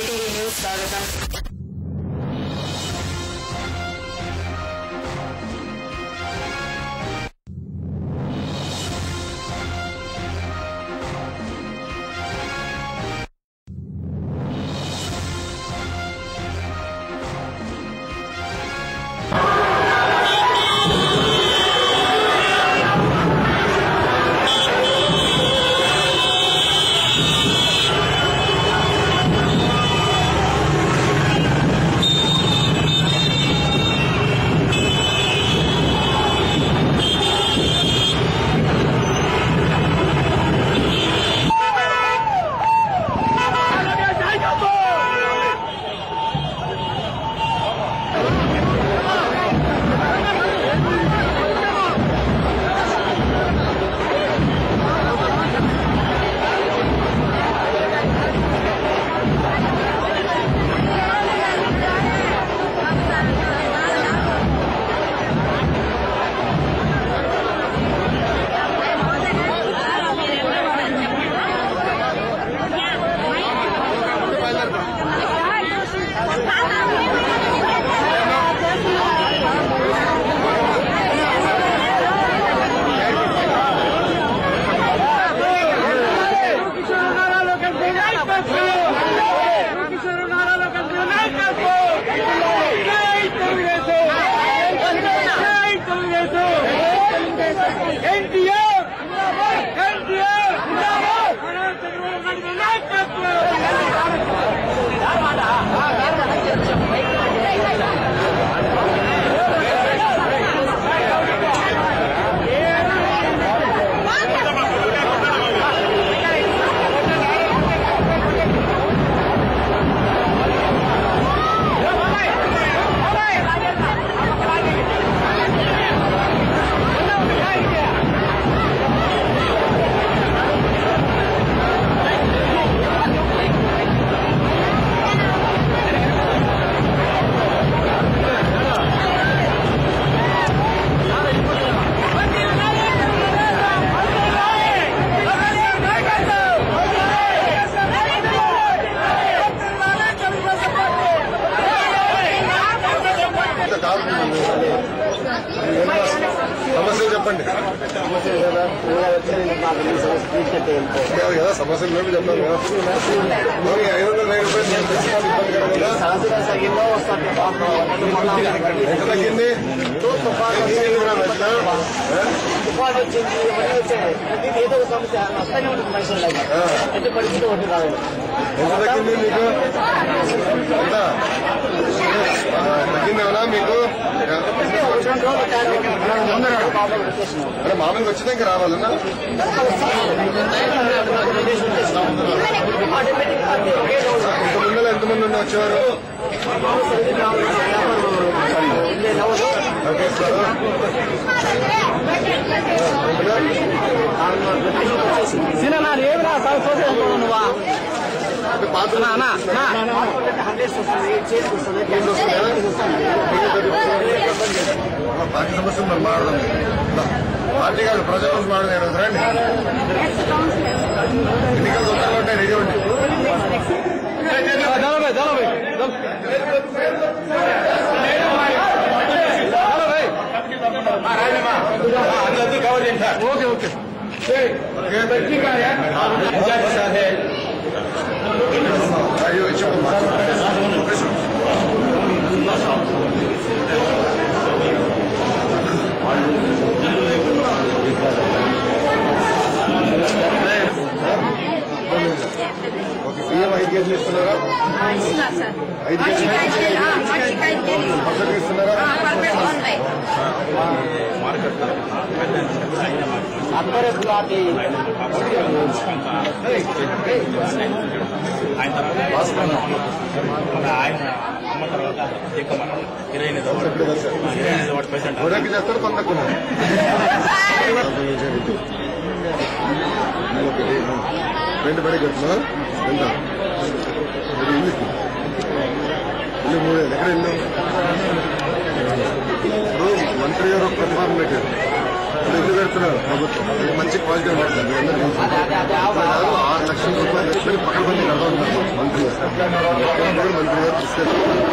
ETV news స్వాగతం. సమస్యలు చెప్పండి. కదా సమస్యలు మేము చెప్పాలి కదా. 500 ఎంత తగ్గింది? తుఫాను వచ్చింది, ఏదో ఒక సమస్య వస్తూనే ఉంటుంది మనుషులకి. ఎట్టి పరిస్థితి ఒకటి రాదు. ఎంత తగ్గింది మీకు? ఎంత తగ్గిందేమన్నా మీకు? అంటే మామూలుగా వచ్చినా ఇంకా రావాలన్నా? ఇంత ముందర ఎంతమంది ఉండి వచ్చేవారు? పార్టీ సమస్యలు మనం మాట్లాడదాం. పార్టీ కాదు, ప్రజల నుంచి మాట్లాడలేదు. రండి, ఎన్నికలు తొందరగా ఉంటాయి, రెడీ ఉండి. ఓకే ఓకే అయ్యో ఇచ్చాము. బియ్యం 5 కేజీలు ఇస్తున్నారా? 5 కేజీలు ఇస్తున్నారా? గొర్రెకి చేస్తారు, కొందక్కున్నారు. రెండు బడి కట్టున్నా ఎంత ఇల్లుకి ఇల్లు 3000 ఎక్కడ ఇల్లు? ఇప్పుడు మంత్రి గారు ప్రతిపాదన పెట్టారు. ఎందుకు పెడుతున్నారు ప్రభుత్వం మంచి క్వాలిటీ పడుతుంది 6 లక్షల రూపాయలు పక్కన కడతారు మంత్రి గారు తీసుకెళ్తారు.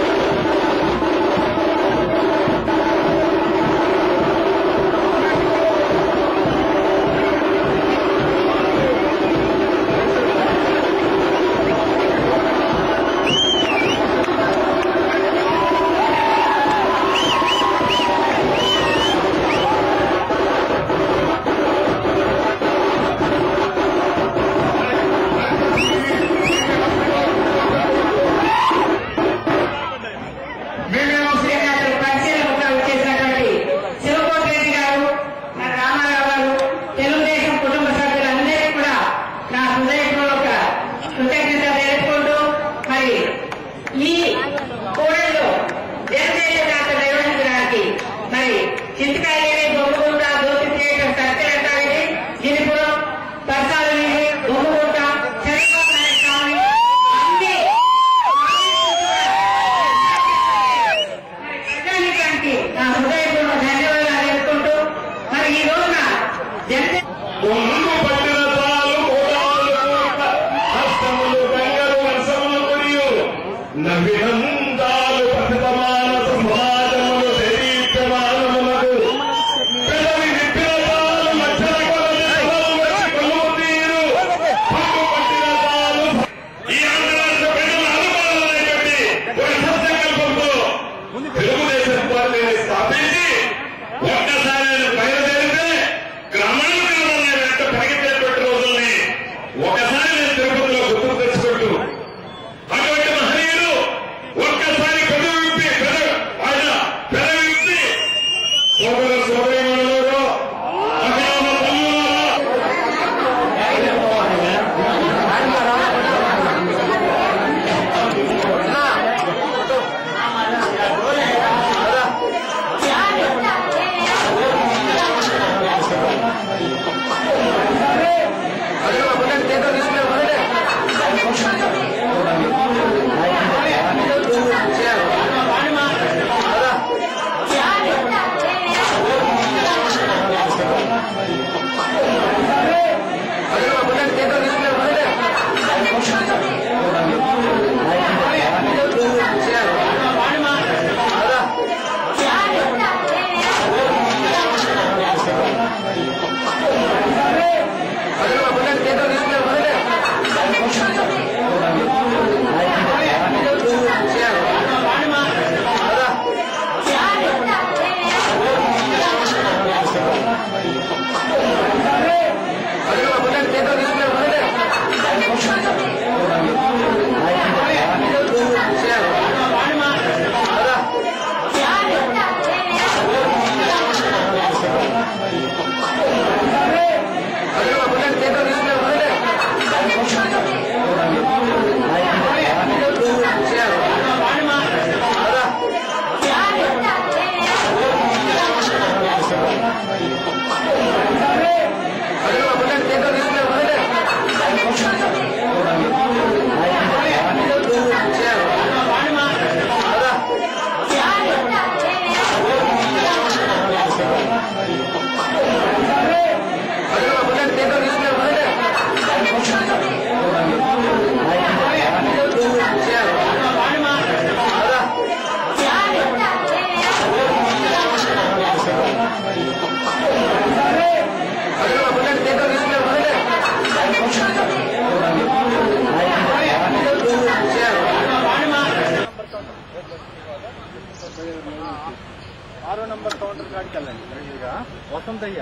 వసంతయ్య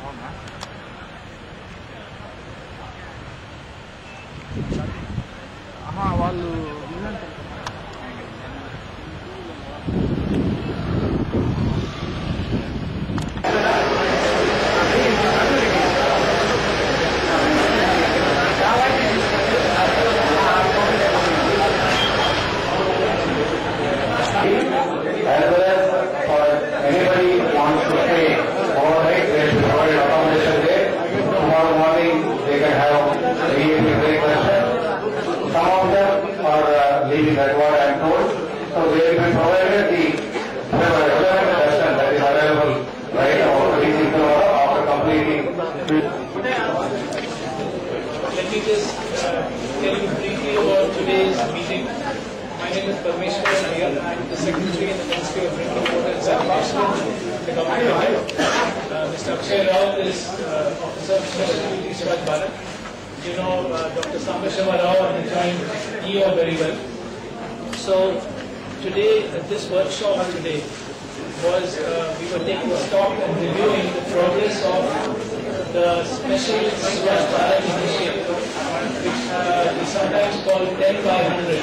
అవునా వాళ్ళు So they will be provided the relevant version that is available right now. Let me just tell you briefly about today's meeting. My name is Parmeshwar Iyer. I am the Secretary in the Ministry of Drinking Water and Sanitation, the Government of India. Mr. Akshay Rao is Officer of Special Duties Swachh Bharat. You know Dr. Sambashiva Rao and he joined EO very well. So today, this workshop today was we were taking stock and reviewing the progress of the Special Swachh Bharat initiative, which we sometimes call 10 by 100,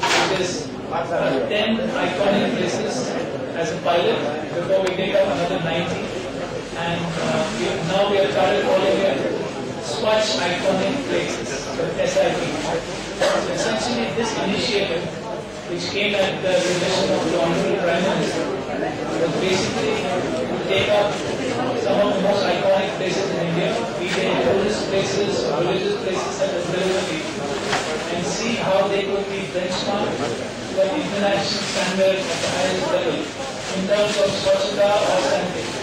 which is 10 iconic places as a pilot before we take up another 90. And now we have started calling it Swachh Iconic Places, SIP. So essentially this initiative, which came at the direction of the Honorable Prime Minister, was basically to take up some of the most iconic places in India, be they tourist places or religious places such as Tirupati, and see how they could be benchmarked to an international standard at the highest level in terms of Swachhata or sanitation.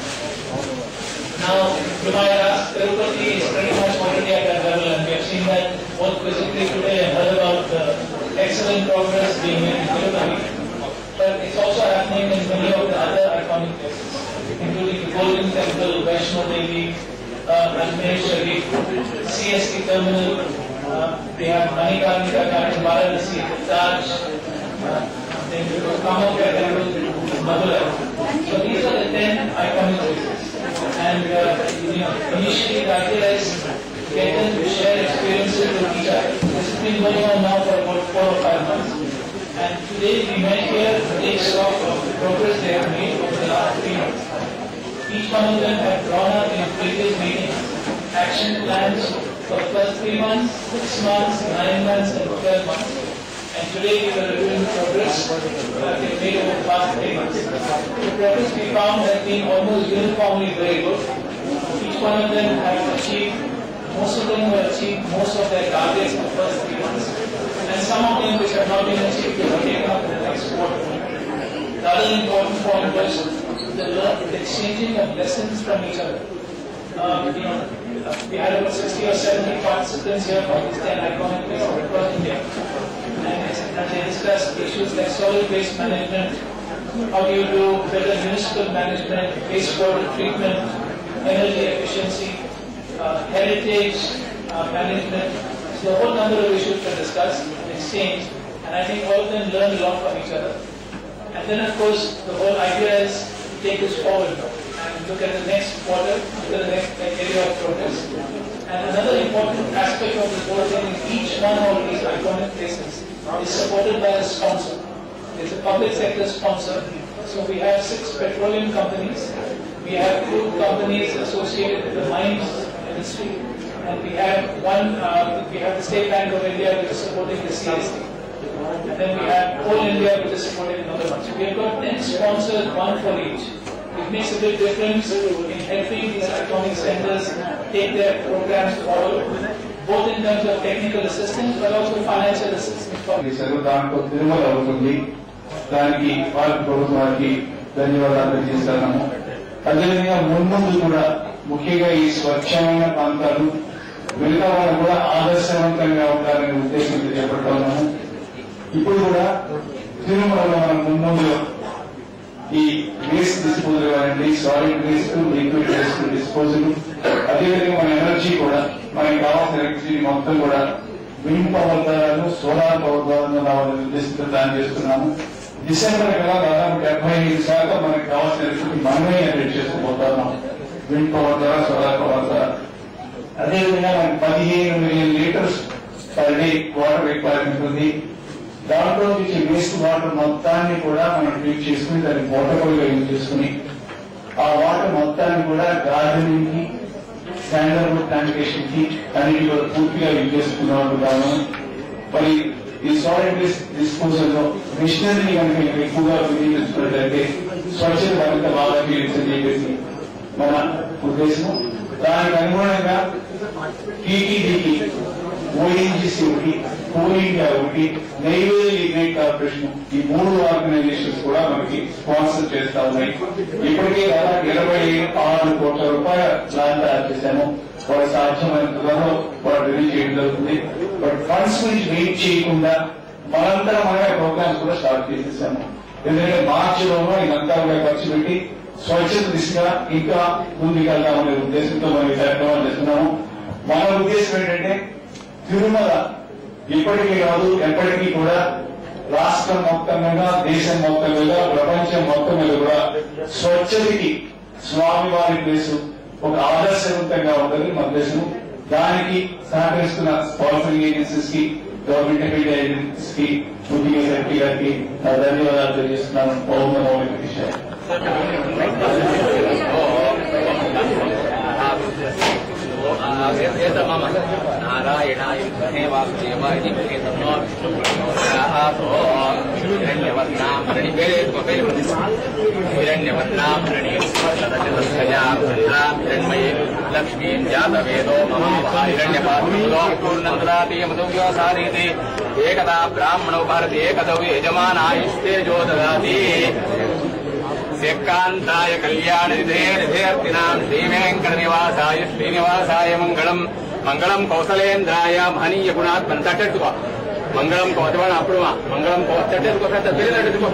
Now, you might ask, Tirupati is pretty much already at that level, and we have seen that both physically today and heard about the excellent progress being made in Tirupati. But it's also happening in many of the other iconic places, including the Golden Temple, Vaishno Devi, Ajmer Sharif, CST Terminal, they have Manikarnika Ghat in Varanasi, Taj, then Kamakya Temple, Madurai. So these are the 10 iconic places. And initially the idea is to get them to share experiences with each other. This has been going on now for about 4 or 5 months. And today we met here to take stock of the progress they have made over the last 3 months. Each one of them had drawn up in previous meetings action plans for the first 3 months, 6 months, 9 months, and 12 months. And today we were reviewing the progress they made over the past 3 months. The progress we found has been almost uniformly very good. Each one of them have achieved, most of them have achieved most of their targets in the first 3 months. And some of them which have not been achieved will be taken up in the next quarter. The other important point was the exchanging of lessons from each other. We had about 60 or 70 participants here from these 10 iconic places across India. And they discussed issues like solid waste management, how do you do better municipal management, wastewater treatment, energy efficiency, heritage management. So a whole number of issues were discussed and exchanged, and I think all of them learned a lot from each other. And then of course the whole idea is to take this forward and look at the next quarter, look at the next area of progress. And another important aspect of this whole thing is each one of these iconic places is supported by a sponsor. It's a public sector sponsor. So we have 6 petroleum companies, we have crude companies associated with the mines industry, and we have we have the State Bank of India which is supporting the CST. And then we have Coal India which is supporting another one. So we have got 10 sponsors, one for each. It makes a big difference in helping these iconic centers take their programs forward, both in terms of technical assistance but also financial assistance. దాంట్లో తిరుమల అవుతుంది. దానికి భారత ప్రభుత్వానికి ధన్యవాదాలు తెలియజేస్తున్నాము. అదేవిధంగా ముందు కూడా ముఖ్యంగా ఈ స్వచ్ఛమైన ప్రాంతాలు మిగతా వాళ్ళు కూడా ఆదర్శవంతంగా ఉండాలనే ఉద్దేశంతో చేపడుతున్నాము. ఇప్పుడు కూడా తిరుమలలో మనం ముందు ఈ వేస్ట్ డిస్పోజల్ కానివ్వండి, solid waste, liquid waste disposal, అదేవిధంగా మన ఎనర్జీ కూడా మనకి కావాల్సిన ఎలక్ట్రిసిటీ మొత్తం కూడా విండ్ పవర్ ద్వారాను, సోలార్ పవర్ ద్వారా రావాలని ఉద్దేశంతో ప్లాన్ చేస్తున్నాము. డిసెంబర్ కల్లా దాదాపు 75% మనకి కావాల్సిన ఎలక్ట్రిసిటీ మనమే జనరేట్ చేసుకోబోతున్నాం విండ్ పవర్ ద్వారా, సోలార్ పవర్ ద్వారా. అదేవిధంగా మనకి 15 million litres per day water requirement ఉంది. దాంట్లో నుంచి వేస్ట్ వాటర్ మొత్తాన్ని కూడా మనం ట్రీట్ చేసుకుని దాన్ని పోర్టబుల్ గా యూజ్ చేసుకుని ఆ వాటర్ మొత్తాన్ని కూడా గార్డెనింగ్ కి, శాండల్వుడ్ ప్లాంటేషన్ కి అన్నింటిలో పూర్తిగా యూజ్ చేసుకున్నాము. మరి ఈ సాలిడ్ వేస్ట్ డిస్పోజల్ లో మిషనరీ కనుక ఎక్కువగా వినియోగించుకున్నట్లయితే స్వచ్ఛత మరింత బాగా తీర్చని చెప్పేసి మన ఉద్దేశం. దానికి అనుగుణంగా టీటీడీకి, ఓఎన్జీసీ ఒకటి, కోల్ ఇండియా ఒకటి, నైవేల్ లిగ్నైట్ కార్పొరేషన్, ఈ 3 ఆర్గనైజేషన్స్ కూడా మనకి స్పాన్సర్ చేస్తా ఉన్నాయి. ఇప్పటికే దాదాపు 26 కోట్ల రూపాయల ప్లాన్ తయారు చేశాము. సాధ్యమైన త్వరలో వాళ్ళు రిలీజ్ చేయడం జరుగుతుంది. బట్ ఫండ్స్ గురించి వెయిట్ చేయకుండా మనంతా మనమే ప్రోగ్రామ్స్ కూడా స్టార్ట్ చేసేసాము. ఎందుకంటే మార్చిలోనూ ఇదంతా కూడా ఖర్చు పెట్టి స్వచ్ఛత దిశగా ఇంకా ముందుకెళ్దామనే ఉద్దేశంతో మనం ఈ కార్యక్రమాలు చేస్తున్నాము. మన ఉద్దేశం ఏంటంటే తిరుమల ఇప్పటికీ కాదు ఎప్పటికీ కూడా రాష్ట్రం మొత్తం మీద, దేశం మొత్తం మీద, ప్రపంచం మొత్తం మీద కూడా స్వచ్ఛతకి స్వామివారి ప్లేసు ఒక ఆదర్శవంతంగా ఉంటుంది మన దేశం. దానికి సహకరిస్తున్న స్పాన్సరింగ్ ఏజెన్సీస్ కి, గవర్నమెంట్ ఎఫెక్ట్ ఏజెన్సీస్ కి, ముఖ్యంగా సెక్రటరీ గారికి ధన్యవాదాలు తెలియజేస్తున్నాను. ఓం నమో వెంకటేశాయ. నారాయణాయ వాసుదేవాయ హిరణ్యవర్ణామరణిమయే లక్ష్మీం జాతవేదో మహాహిరణ్యపాత్రూర్ణందరాతీయమదవ్యోసారీతి ఏకదా బ్రాహ్మణో భారతి ఏకదౌ యజమానాయుస్తేజో దదాతి ఏకాంతాయ కళ్యాణ నిధేర్థినాం శ్రీవేంకటనివాసాయ శ్రీనివాసాయ మంగళం. మంగళం కౌసలేంద్రాయ మహనీయ గుణాత్మన తట్టెట్టుకో. మంగళం కోతవాడు అప్పుడు మంగళం తట్టెట్టుకో తెలియనట్టుకో.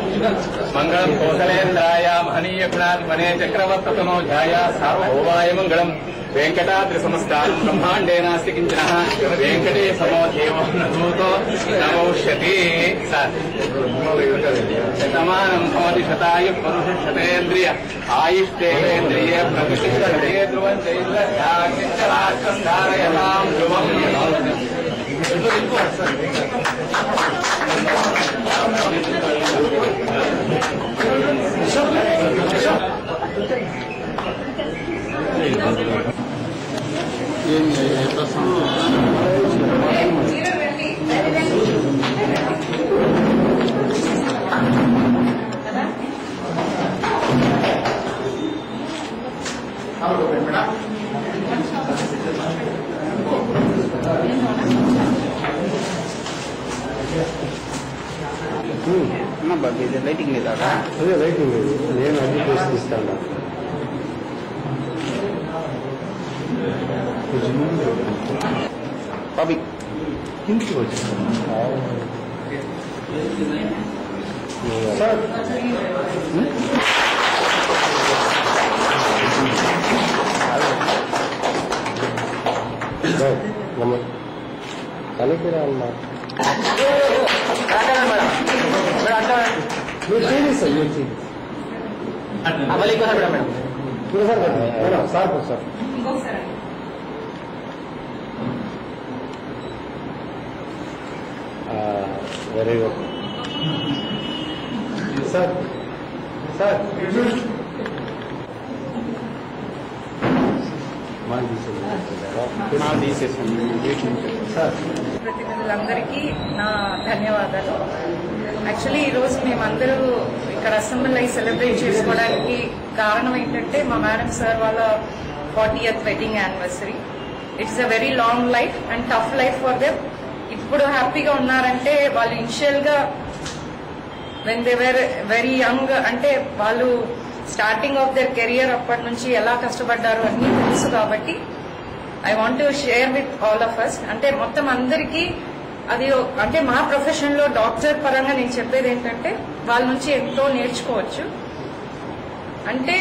మంగళం కౌసలేంద్రాయ మహనీయ గుణాత్మనే చక్రవర్తనోధ్యాయ సార్వభౌమాయ మంగళం. వెంకటాద్రి సమస్తాన్ బ్రహ్మాండే నాస్తి కించన వెంకటే సమో దేవో నూతో నమోష్యతి. శతమానం భవతి శతాయు పురుష శతేంద్రియ ఆయుష్ేంద్రియ ప్రతిష్టతే ధ్రువం చైత్రరాక్షసారయతాం ధ్రువం. లైటింగ్ లేదా? అదే లైటింగ్ నేను అన్ని ప్రశ్నిస్తాను. పబ్లిక్ ఇంటికి వచ్చాను సార్. కనిపిరా అమ్మా sir sir very good sir. Sir ప్రతినిధులందరికీ నా ధన్యవాదాలు. యాక్చువల్లీ ఈరోజు మేమందరూ ఇక్కడ అసెంబ్లీ అయి సెలబ్రేట్ చేసుకోవడానికి కారణం ఏంటంటే మా మేడం సార్ వాళ్ళ 40th wedding anniversary. It's a very long life and tough life for them. ఇప్పుడు హ్యాపీగా ఉన్నారంటే వాళ్ళు ఇనిషియల్ గా when they were very young, అంటే వాళ్ళు స్టార్టింగ్ ఆఫ్ దర్ కెరియర్ అప్పటి నుంచి ఎలా కష్టపడ్డారు అన్నీ తెలుసు. కాబట్టి I want to share with all of us. అంటే మొత్తం అందరికీ అది అంటే మా ప్రొఫెషన్ లో డాక్టర్ పరంగా నేను చెప్పేది ఏంటంటే వాళ్ళ నుంచి ఎంతో నేర్చుకోవచ్చు. అంటే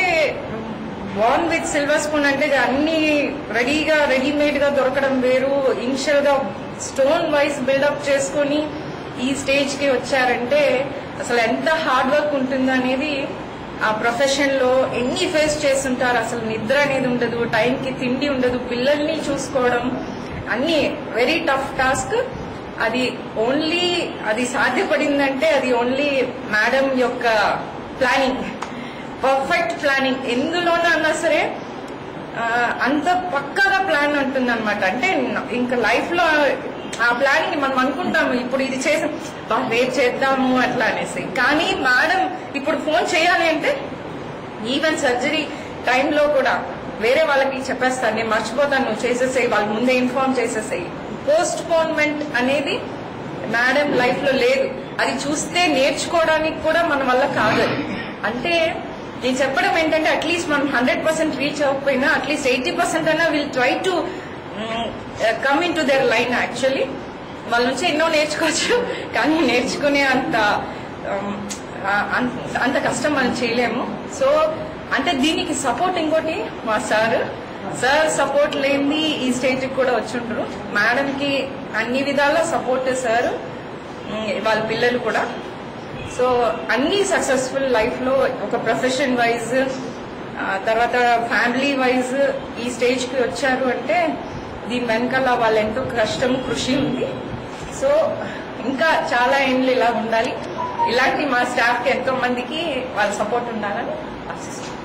బాన్ విత్ సిల్వర్ స్పూన్ అంటే అన్ని రెడీమేడ్ గా దొరకడం వేరు. ఇనిషియల్ గా స్టోన్ వైజ్ బిల్డప్ చేసుకుని ఈ స్టేజ్ కి వచ్చారంటే అసలు ఎంత హార్డ్ వర్క్ ఉంటుందో అనేది ఆ ప్రొఫెషన్ లో ఎన్ని ఫేస్ చేస్తుంటారు. అసలు నిద్ర అనేది ఉండదు, టైంకి తిండి ఉండదు, పిల్లల్ని చూసుకోవడం అన్ని వెరీ టఫ్ టాస్క్. అది సాధ్యపడిందంటే అది ఓన్లీ మేడం యొక్క ప్లానింగ్, పర్ఫెక్ట్ ప్లానింగ్. ఎందులోనూ అన్నా సరే అంత పక్కాగా ప్లాన్ ఉంటుంది అనమాట. అంటే ఇంకా లైఫ్ లో ఆ ప్లానింగ్ మనం అనుకుంటాము ఇప్పుడు ఇది చేసాం రేపు చేద్దాము అట్లా అనేసి. కానీ మేడం ఇప్పుడు ఫోన్ చేయాలి అంటే ఈవెన్ సర్జరీ టైంలో కూడా వేరే వాళ్ళకి చెప్పేస్తాను, నేను మర్చిపోతాను, నువ్వు చేసేసేయి, వాళ్ళు ముందే ఇన్ఫార్మ్ చేసేసేయి. పోస్ట్ పోన్మెంట్ అనేది మేడం లైఫ్ లో లేదు. అది చూస్తే నేర్చుకోవడానికి కూడా మన వల్ల కాదు. అంటే నేను చెప్పడం ఏంటంటే అట్లీస్ట్ మనం 100% రీచ్ అవ్వకపోయినా అట్లీస్ట్ 80% అయినా will try to come in to their line. Actually వాళ్ళ నుంచి ఎన్నో నేర్చుకోవచ్చు, కానీ నేర్చుకునే అంత కష్టం మనం చేయలేము. సో అంటే దీనికి సపోర్ట్ ఇంకోటి మా సార్ సపోర్ట్ లేని ఈ స్టేజ్కి కూడా వచ్చుంటారు. మేడంకి అన్ని విధాల సపోర్ట్ సార్, వాళ్ళ పిల్లలు కూడా. సో అన్ని సక్సెస్ఫుల్ లైఫ్ లో ఒక ప్రొఫెషన్ వైజ్ తర్వాత ఫ్యామిలీ వైజ్ ఈ స్టేజ్ కి వచ్చారు అంటే దీని వెనకాల వాళ్ళ ఎంతో కష్టము కృషి ఉంది. సో ఇంకా చాలా ఏండ్లు ఇలా ఉండాలి. ఇలాంటి మా స్టాఫ్ కి ఎంతో మందికి వాళ్ళ సపోర్ట్ ఉండాలని ఆశిస్తున్నాను.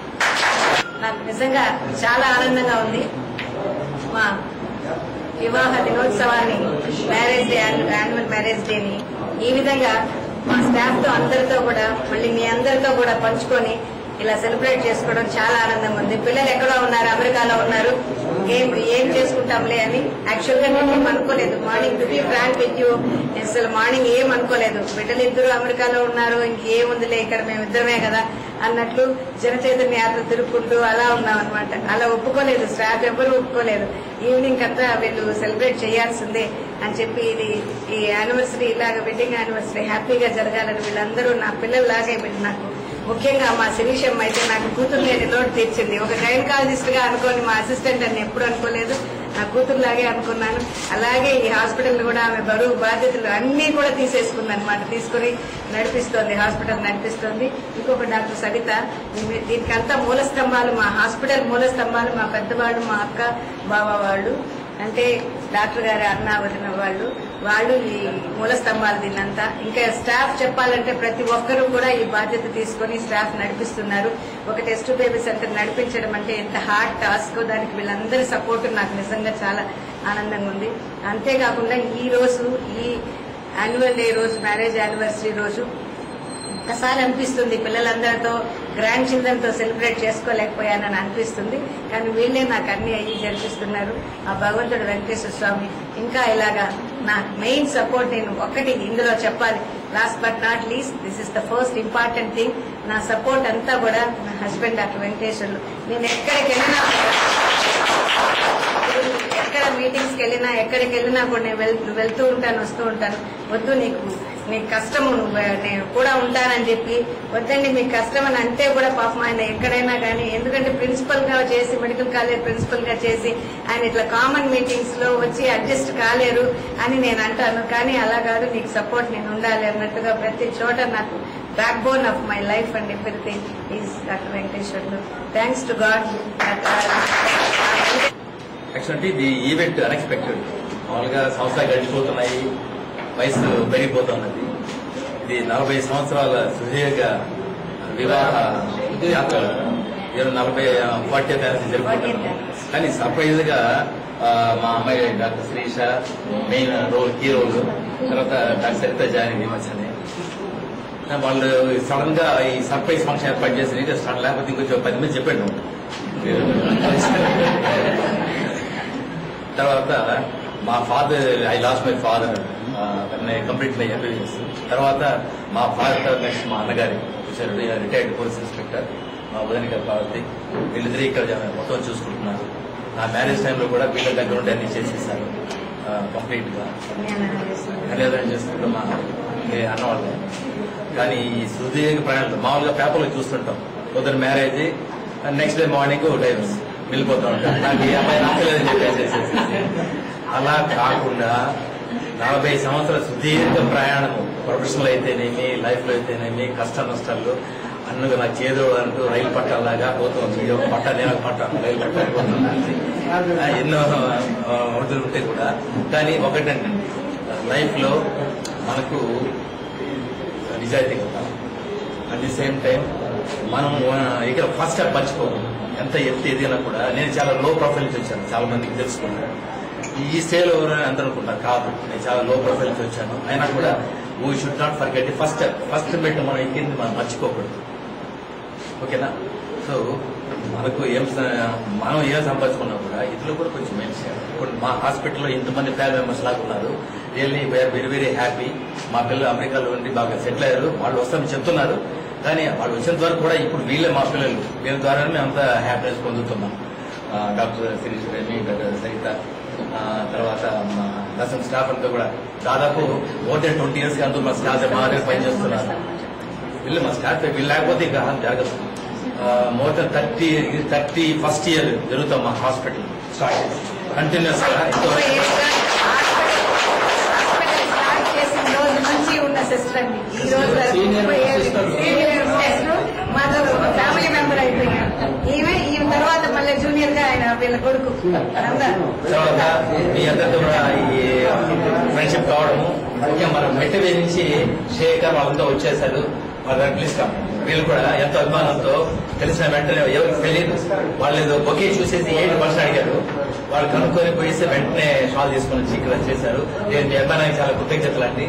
నాకు నిజంగా చాలా ఆనందంగా ఉంది. మా వివాహ దినోత్సవాన్ని, మ్యారేజ్ డే, యాన్యువల్ మ్యారేజ్ డేని ఈ విధంగా మా స్టాఫ్ తో అందరితో కూడా మళ్ళీ మీ అందరితో కూడా పంచుకొని ఇలా సెలబ్రేట్ చేసుకోవడం చాలా ఆనందంగా ఉంది. పిల్లలు ఎక్కడో ఉన్నారు, అమెరికాలో ఉన్నారు, ఏం చేసుకుంటాంలే అని యాక్చువల్ గా నేను అనుకోలేదు. Morning to be frank with you, అసలు మార్నింగ్ ఏం అనుకోలేదు. బిడ్డలు ఇద్దరు అమెరికాలో ఉన్నారు, ఇంకేముందిలే ఇక్కడ మేము ఇద్దరమే కదా అన్నట్లు జనచైతన్య యాత్ర తిరుగుకుంటూ అలా ఉన్నాం అనమాట. అలా ఒప్పుకోలేదు, స్టాఫ్ ఎవరు ఒప్పుకోలేదు. ఈవినింగ్ అంతా వీళ్ళు సెలబ్రేట్ చేయాల్సిందే అని చెప్పి ఈ యానివర్సరీ ఇలాగ వెడ్డింగ్ యానివర్సరీ హ్యాపీగా జరగాలని వీళ్ళందరూ నా పిల్లల్లాగే నాకు ముఖ్యంగా మా శిరీషమ్మ అయితే నాకు కూతురు లేని లోటు తీర్చింది. ఒక గైనకాలజిస్ట్ గా అనుకోని మా అసిస్టెంట్ అని ఎప్పుడు అనుకోలేదు, నా కూతురులాగే అనుకున్నాను. అలాగే ఈ హాస్పిటల్ కూడా ఆమె బరువు బాధ్యతలు అన్ని కూడా తీసేసుకుంది అనమాట. తీసుకుని నడిపిస్తోంది, హాస్పిటల్ నడిపిస్తోంది. ఇంకొక డాక్టర్ సవిత. దీనికంతా మూల స్తంభాలు, మా హాస్పిటల్ మూల స్తంభాలు మా పెద్దవాళ్ళు, మా అక్క బావ వాళ్ళు, అంటే డాక్టర్ గారి అన్న వదిన వాళ్ళు ఈ మూల స్తంభాలు దీన్నంతా. ఇంకా స్టాఫ్ చెప్పాలంటే ప్రతి ఒక్కరూ కూడా ఈ బాధ్యత తీసుకుని స్టాఫ్ నడిపిస్తున్నారు. ఒక టెస్ట్ బేబీ సెంటర్ నడిపించడం అంటే ఎంత హార్డ్ టాస్క్. దానికి వీళ్ళందరి సపోర్ట్ నాకు నిజంగా చాలా ఆనందంగా ఉంది. అంతేకాకుండా ఈ రోజు, ఈ యాన్యువల్ డే రోజు, మ్యారేజ్ యానివర్సరీ రోజు ఒక్కసారి అనిపిస్తుంది పిల్లలందరితో, గ్రాండ్ చిల్డ్రన్ తో సెలబ్రేట్ చేసుకోలేకపోయానని అనిపిస్తుంది. కానీ వీళ్ళే నాకు అన్ని అయ్యి జరిపిస్తున్నారు. ఆ భగవంతుడు వెంకటేశ్వర స్వామి ఇంకా ఇలాగా నా మెయిన్ సపోర్ట్. నేను ఒక్కటి ఇందులో చెప్పాలి, last but not least, this is the first important thing. నా సపోర్ట్ అంతా కూడా నా హస్బెండ్ డాక్టర్ వెంకటేశ్వర్లు. నేను ఎక్కడ మీటింగ్స్కి వెళ్ళినా ఎక్కడికి వెళ్ళినా కూడా నేను వెళ్తూ ఉంటాను, వస్తూ ఉంటాను. వద్దు, నీ కష్టము నేను కూడా ఉంటానని చెప్పి, వద్దండి మీ కష్టం అని అంటే కూడా పాపం ఆయన ఎక్కడైనా కానీ, ఎందుకంటే ప్రిన్సిపల్ గా చేసి, మెడికల్ కాలేజ్ ప్రిన్సిపల్ గా చేసి ఆయన ఇట్లా కామన్ మీటింగ్స్ లో వచ్చి అడ్జస్ట్ కాలేరు అని నేను అంటాను. కానీ అలా కాదు, నీకు సపోర్ట్ నేను ఉండాలి అన్నట్టుగా ప్రతి చోట నాకు back bone of my life and everything is doctor Venkateswarlu. Thanks to God. Actually ఇది ఈవెంట్ అన్ఎక్స్పెక్టెడ్. మామూలుగా సంవత్సరాలు గడిచిపోతున్నాయి, వయసు పెరిగిపోతున్నది. ఇది 40 సంవత్సరాల సుదీర్ఘ వివాహ యాత్ర 40th యానివర్సరీ జరుపుకుంటున్నాం. కానీ సర్ప్రైజ్ గా మా అమ్మాయి doctor Srisha main key role, తర్వాత డాక్టర్ సరిత జాని విమర్శనే వాళ్ళు సడన్ గా ఈ సర్ప్రైజ్ ఫంక్షన్ ఏర్పాటు చేసి, లేకపోతే ఇంకొంచెం 10 మంది చెప్పండి. తర్వాత మా father, I lost my father complete my MBBS. తర్వాత మా ఫాదర్ నెక్స్ట్ మా అన్నగారి రిటైర్డ్ పోలీస్ ఇన్స్పెక్టర్, మా వదిన గారు కాబట్టి వీళ్ళిద్దరూ ఇక్కడ మొత్తం చూసుకుంటున్నారు. నా మ్యారేజ్ టైంలో కూడా వీళ్ళ దగ్గర ఉండి అన్ని చేసేసారు కంప్లీట్ గా. కన్యాదానం చేసుకుంటాం మా అన్నవాళ్ళు. కానీ ఈ సుదీర్ఘ ప్రయాణం మామూలుగా పేపర్లో చూస్తుంటాం, పొద్దున marriage, next day morning divorce వెళ్ళిపోతూ ఉంటాం. నాకు ఈ అమ్మాయి నచ్చలేదని చెప్పేసి. అలా కాకుండా 40 సంవత్సరాల సుదీర్ఘ ప్రయాణము, ప్రొఫెషనల్ అయితేనేమి, లైఫ్ లో అయితేనేమి, కష్ట నష్టాలు అన్నుగా నా చేదో అంటూ రైలు పట్టాలాగా పోతుంది. వీడియో పట్ట, నేను పట్టాను, రైలు పట్టాలి పోతుంది. ఎన్నో వృద్ధులు ఉంటాయి కూడా. కానీ ఒకటండి, లైఫ్ లో మనకు నిజాయితీ ఉంటాం, అట్ ది సేమ్ టైం మనం ఇక్కడ ఫస్ట్ స్టెప్ మర్చిపోము. ఎంత ఎత్తి ఎదిగినా కూడా, నేను చాలా లో ప్రొఫైల్ నుంచి వచ్చాను, చాలా మందికి తెలుసుకున్నాను. ఈ స్టేలో ఎవరైనా ఎంత అనుకుంటారు, కాదు, నేను చాలా లో ప్రొఫైల్ నుంచి వచ్చాను. అయినా కూడా we should not forget the first step. First మెట్ మనం ఎక్కింది మనం మర్చిపోకూడదు. ఓకేనా? సో మనకు మనం ఏం సంపాదించుకున్నా కూడా ఇతరులు కూడా కొంచెం మంచి. ఇప్పుడు మా హాస్పిటల్లో ఇంతమంది ఫ్యామిలీ మెంబర్స్ లాగా ఉన్నారు. Really we are very very happy. మా పిల్లలు అమెరికాలో ఉండి బాగా సెటిల్ అయ్యారు. వాళ్ళు వస్తామని చెప్తున్నారు. కానీ వాళ్ళు వచ్చినంత వరకు కూడా ఇప్పుడు వీళ్ళే మా పిల్లలు. వీళ్ళ ద్వారా మేమంతా హ్యాపీనెస్ పొందుతున్నాం. Doctor Shirish Reddy, doctor Sarita, nursing staff అంతా కూడా దాదాపు మోర్ దెన్ 20 years గా అందరూ మా స్టాఫ్ బాగా పనిచేస్తున్నారు. వీళ్ళు మా స్టాఫ్ వీళ్ళు లేకపోతే ఇక జాగ్రత్త. మోర్ దెన్ 31st year జరుగుతాం మా హాస్పిటల్ కంటిన్యూస్ గా. సిస్టర్ అండి ఈ రోజు మాతో ఫ్యామిలీ మెంబర్ అయిపోయారు. ఈమె తర్వాత మళ్ళీ జూనియర్ గా ఆయన వీళ్ళ కొడుకు తర్వాత మీ అందరితో కూడా ఈ ఫ్రెండ్షిప్ కావడము ముఖ్యం. మన మెట్టవే నుంచి శేఖర్ వాళ్ళంతా వచ్చేసారు. వాళ్ళ పిలుస్తాం. వీళ్ళు కూడా ఎంతో అభిమానంతో తెలిసిన వెంటనే ఎవరికి తెలియదు వాళ్ళు ఏదో బొకే చూసేసి 8% అడిగారు. వాళ్ళు కనుక్కొని పోయేసి వెంటనే షాల్ తీసుకొని వచ్చి ఇక్కడ చేశారు. నేను మీ అభిమానానికి చాలా కృతజ్ఞతలు అండి.